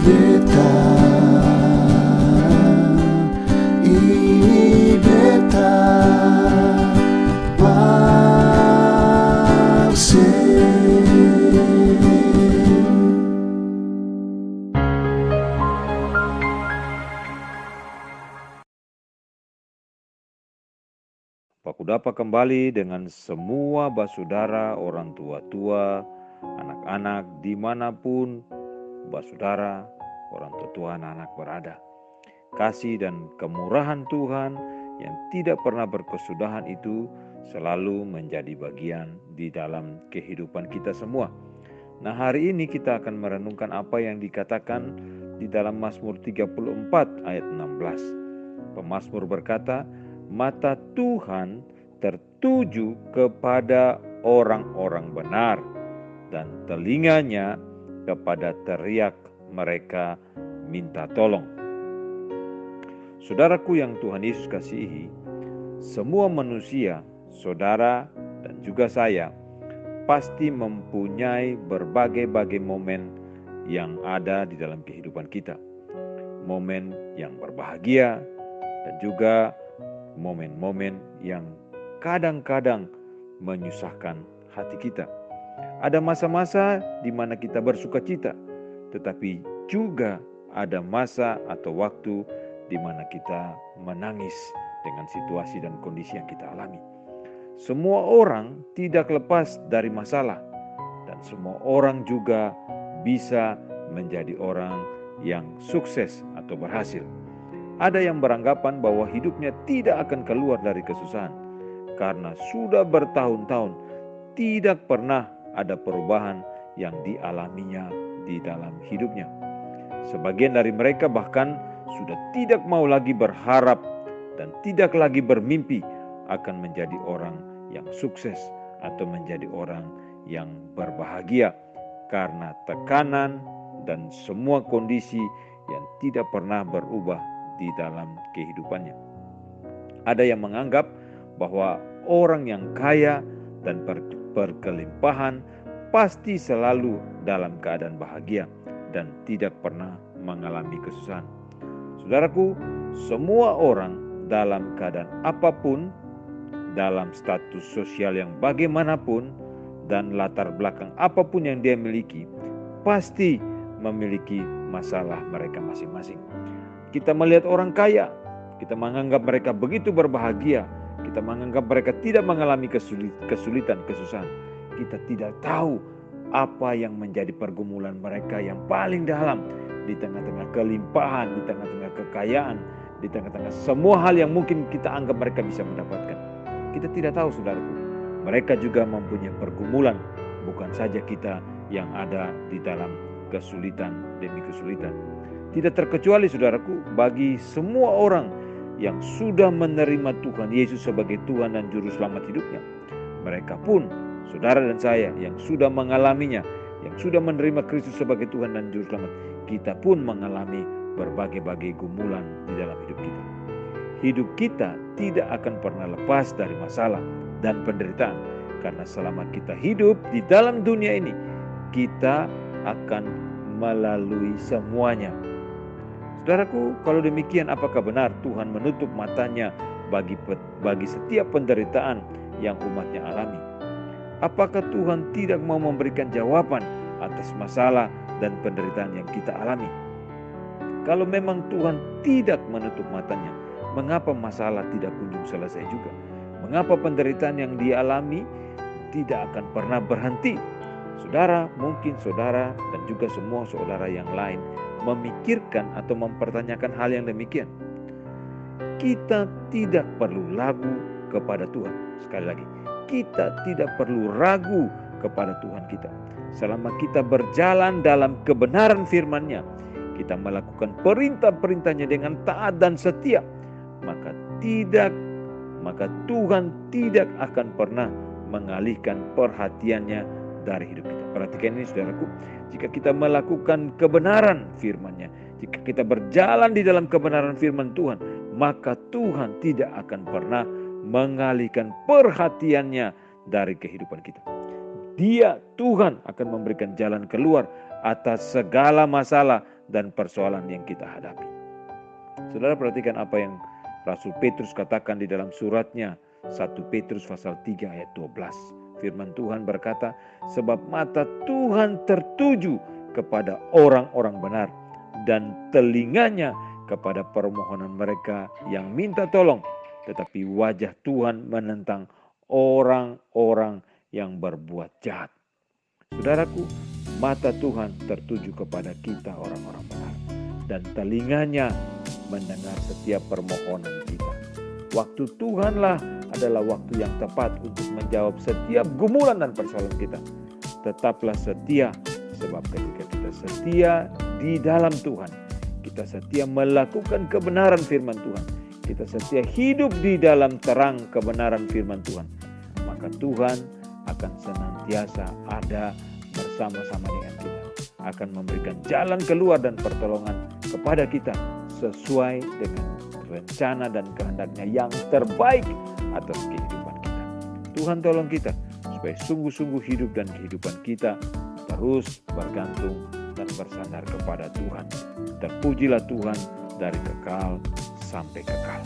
beta, ini beta Pakudapa kembali dengan semua basudara, orang tua-tua, anak-anak, dimanapun basudara, orang tua-tua, anak-anak berada. Kasih dan kemurahan Tuhan yang tidak pernah berkesudahan itu selalu menjadi bagian di dalam kehidupan kita semua. Nah, hari ini kita akan merenungkan apa yang dikatakan di dalam Mazmur 34 ayat 16. Pemazmur berkata, mata Tuhan tertuju kepada orang-orang benar dan telinganya kepada teriak mereka minta tolong. Saudaraku yang Tuhan Yesus kasihi, semua manusia, saudara dan juga saya pasti mempunyai berbagai-bagai momen yang ada di dalam kehidupan kita. Momen yang berbahagia dan juga momen-momen yang kadang-kadang menyusahkan hati kita. Ada masa-masa di mana kita bersuka cita, tetapi juga ada masa atau waktu di mana kita menangis dengan situasi dan kondisi yang kita alami. Semua orang tidak lepas dari masalah, dan semua orang juga bisa menjadi orang yang sukses atau berhasil. Ada yang beranggapan bahwa hidupnya tidak akan keluar dari kesusahan karena sudah bertahun-tahun tidak pernah ada perubahan yang dialaminya di dalam hidupnya. Sebagian dari mereka bahkan sudah tidak mau lagi berharap dan tidak lagi bermimpi akan menjadi orang yang sukses atau menjadi orang yang berbahagia karena tekanan dan semua kondisi yang tidak pernah berubah di dalam kehidupannya. Ada yang menganggap bahwa orang yang kaya dan berkelimpahan pasti selalu dalam keadaan bahagia dan tidak pernah mengalami kesusahan. Saudaraku, semua orang dalam keadaan apapun, dalam status sosial yang bagaimanapun, dan latar belakang apapun yang dia miliki, pasti memiliki masalah mereka masing-masing. Kita melihat orang kaya, kita menganggap mereka begitu berbahagia, kita menganggap mereka tidak mengalami kesulitan, kesusahan. Kita tidak tahu apa yang menjadi pergumulan mereka yang paling dalam di tengah-tengah kelimpahan, di tengah-tengah kekayaan, di tengah-tengah semua hal yang mungkin kita anggap mereka bisa mendapatkan. Kita tidak tahu, saudaraku. Mereka juga mempunyai pergumulan, bukan saja kita yang ada di dalam kesulitan demi kesulitan. Tidak terkecuali, saudaraku, bagi semua orang yang sudah menerima Tuhan Yesus sebagai Tuhan dan Juru Selamat hidupnya. Mereka pun, saudara dan saya yang sudah mengalaminya, yang sudah menerima Kristus sebagai Tuhan dan Juru Selamat, kita pun mengalami berbagai-bagai gumulan di dalam hidup kita. Hidup kita tidak akan pernah lepas dari masalah dan penderitaan, karena selama kita hidup di dalam dunia ini, kita akan melalui semuanya. Saudaraku, kalau demikian apakah benar Tuhan menutup matanya bagi setiap penderitaan yang umatnya alami? Apakah Tuhan tidak mau memberikan jawaban atas masalah dan penderitaan yang kita alami? Kalau memang Tuhan tidak menutup matanya, mengapa masalah tidak kunjung selesai juga? Mengapa penderitaan yang dialami tidak akan pernah berhenti? Saudara, mungkin saudara dan juga semua saudara yang lain memikirkan atau mempertanyakan hal yang demikian. Kita tidak perlu ragu kepada Tuhan. Sekali lagi, kita tidak perlu ragu kepada Tuhan kita. Selama kita berjalan dalam kebenaran firman-Nya, kita melakukan perintah-perintahnya dengan taat dan setia, maka Tuhan tidak akan pernah mengalihkan perhatiannya dari hidup kita. Perhatikan ini, saudaraku, jika kita melakukan kebenaran firman-Nya, jika kita berjalan di dalam kebenaran firman Tuhan, maka Tuhan tidak akan pernah mengalihkan perhatiannya dari kehidupan kita. Tuhan akan memberikan jalan keluar atas segala masalah dan persoalan yang kita hadapi. Saudara, perhatikan apa yang Rasul Petrus katakan di dalam suratnya 1 Petrus pasal 3 ayat 12. Firman Tuhan berkata, sebab mata Tuhan tertuju kepada orang-orang benar dan telinganya kepada permohonan mereka yang minta tolong. Tetapi wajah Tuhan menentang orang-orang yang berbuat jahat. Saudaraku, mata Tuhan tertuju kepada kita orang-orang benar. Dan telinganya mendengar setiap permohonan kita. Waktu Tuhanlah adalah waktu yang tepat untuk menjawab setiap gumulan dan persoalan kita. Tetaplah setia, sebab ketika kita setia di dalam Tuhan, kita setia melakukan kebenaran firman Tuhan, kita setia hidup di dalam terang kebenaran firman Tuhan, maka Tuhan akan senantiasa ada bersama-sama dengan kita, akan memberikan jalan keluar dan pertolongan kepada kita sesuai dengan rencana dan kehendaknya yang terbaik atas kehidupan kita. Tuhan tolong kita supaya sungguh-sungguh hidup dan kehidupan kita terus bergantung dan bersandar kepada Tuhan. Terpujilah Tuhan dari kekal sampai kekal.